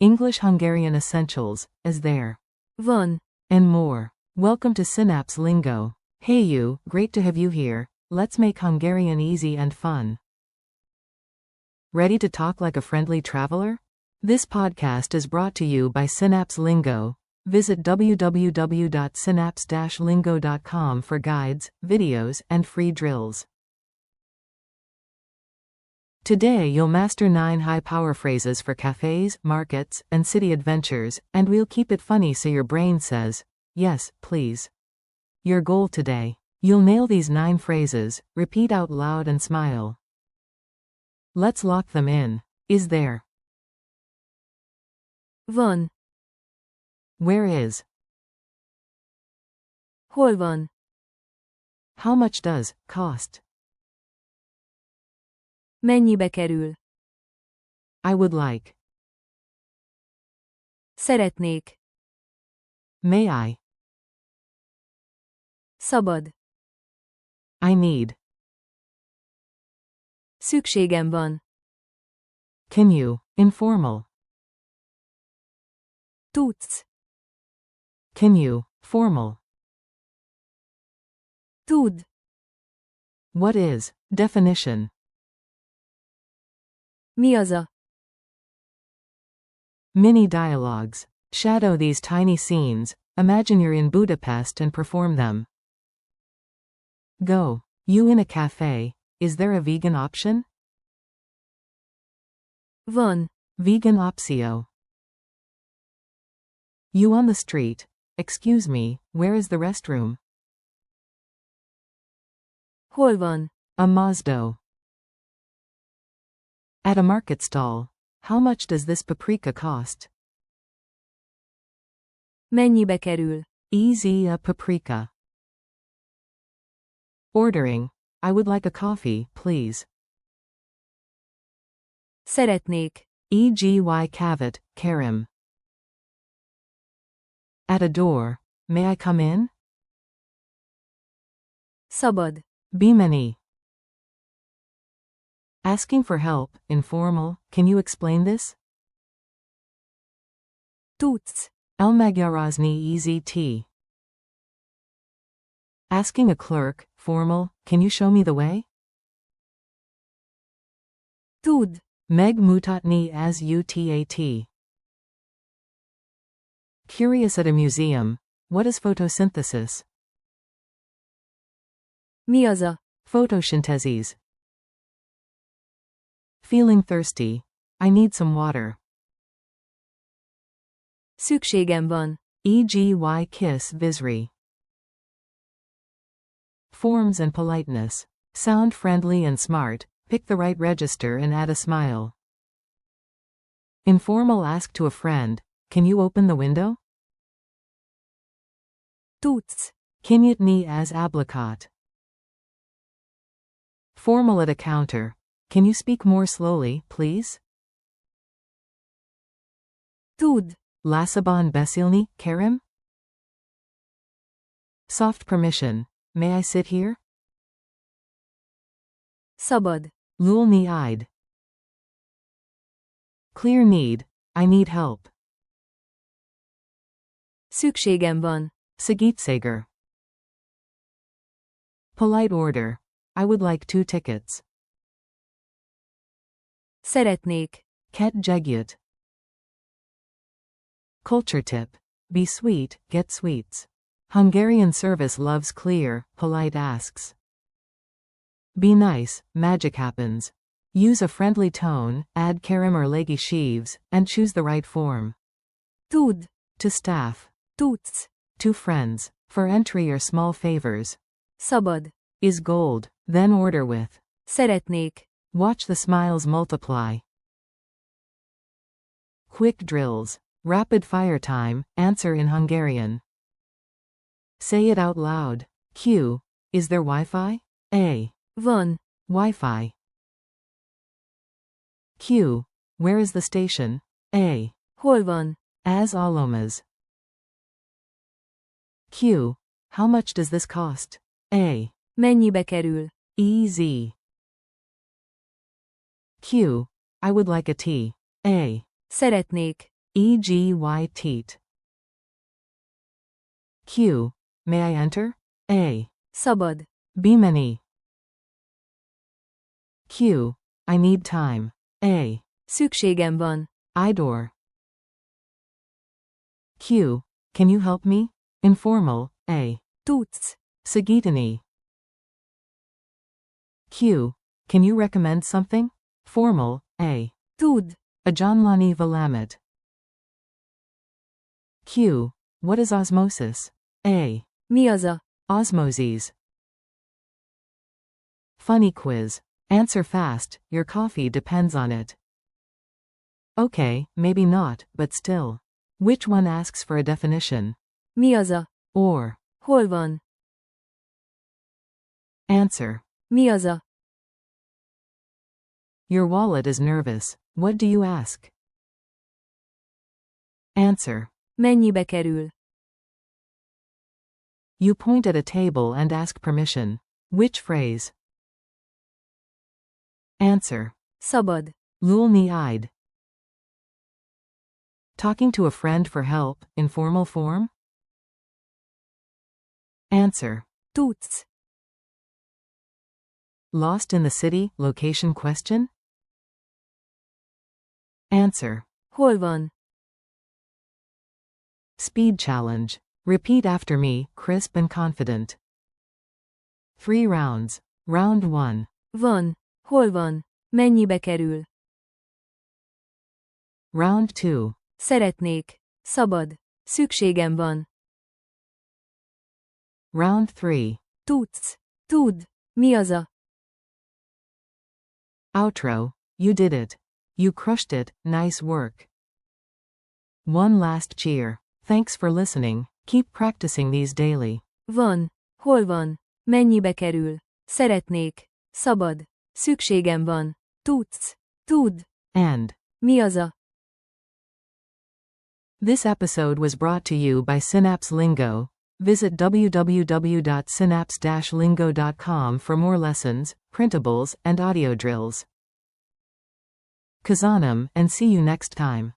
English-Hungarian essentials, as there. Van. And more. Welcome to Synapse Lingo. Hey you, great to have you here. Let's make Hungarian easy and fun. Ready to talk like a friendly traveler? This podcast is brought to you by Synapse Lingo. Visit www.synapse-lingo.com for guides, videos, and free drills. Today you'll master 9 high-power phrases for cafes, markets, and city adventures, and we'll keep it funny so your brain says, yes, please. Your goal today. You'll nail these 9 phrases, repeat out loud and smile. Let's lock them in. Is there? Van. Where is? Hol van? How much does cost? Mennyibe kerül? I would like. Szeretnék. May I? Szabad. I need. Szükségem van. Can you? Informal. Tudsz. Can you? Formal. Tud. What is? Definition. Mi az a? Mini dialogues. Shadow these tiny scenes. Imagine you're in Budapest and perform them. Go. You in a cafe. Is there a vegan option? Van. Vegan optio. You on the street. Excuse me, where is the restroom? Hol van? A Mazdo. At a market stall. How much does this paprika cost? Mennyibe kerül? Easy a paprika. Ordering. I would like a coffee, please. Szeretnék. Eg kavet, Karim. At a door. May I come in? Szabad. Be many. Asking for help, informal. Can you explain this? Tudsz. Elmagyarazni EZT. Asking a clerk, formal. Can you show me the way? Tud. Megmutatni az utat. Curious at a museum. What is photosynthesis? Mi az a? Photosynthesis. Feeling thirsty. I need some water. Szükségem van. Eg kiss visri. Forms and politeness. Sound friendly and smart. Pick the right register and add a smile. Informal ask to a friend. Can you open the window? Tudsz. Kinyitni az ablakot. Formal at a counter. Can you speak more slowly, please? Tud. Lasaban beszélni, Karim? Soft permission. May I sit here? Szabad. Lulni id. Clear need. I need help. Szükségem van. Segítséger. Polite order. I would like 2 tickets. Szeretnék. Ket jegyet. Culture tip. Be sweet, get sweets. Hungarian service loves clear, polite asks. Be nice, magic happens. Use a friendly tone, add Karim or Legi sheaves, and choose the right form. Tud. To staff. Tudsz. To friends. For entry or small favors. Szabad. Is gold. Then order with. Szeretnék. Watch the smiles multiply. Quick drills. Rapid fire time. Answer in Hungarian. Say it out loud. Q. Is there Wi-Fi? A. Van. Wi-Fi. Q. Where is the station? A. Hol van? Az Alomas. Q. How much does this cost? A. Mennyibe kerül? EZ. Q. I would like a tea. A. Szeretnék. E.g. teat. Q. May I enter? A. Szabad. B. Many. Q. I need time. A. Szükségem van. Idor. Q. Can you help me? Informal. A. Tudsz. Sagitani. Q. Can you recommend something? Formal. A. Tud. Ajanlani Valamet. Q. What is osmosis? A. Mi az a? Osmoses. Funny quiz. Answer fast, your coffee depends on it. Okay, maybe not, but still. Which one asks for a definition? Mi az a? Or. Hol van? Answer. Mi az a? Your wallet is nervous. What do you ask? Answer. Mennyibe kerül? You point at a table and ask permission. Which phrase? Answer. Szabad. Lulni-ide. Talking to a friend for help, informal form? Answer. Tudsz. Lost in the city, location question? Answer. Hol van? Speed challenge. Repeat after me, crisp and confident. 3 rounds. Round 1. Van. Hol van? Mennyibe kerül? Round 2. Szeretnék. Szabad. Szükségem van. Round 3. Tudsz. Tud. Mi az a? Outro. You did it. You crushed it, nice work. One last cheer. Thanks for listening. Keep practicing these daily. Van. Hol van? Mennyibe kerül? Szeretnék. Szabad. Szükségem van. Tudsz. Tud. And. Mi az a? This episode was brought to you by Synapse Lingo. Visit www.synapse-lingo.com for more lessons, printables, and audio drills. Kazanam, and see you next time.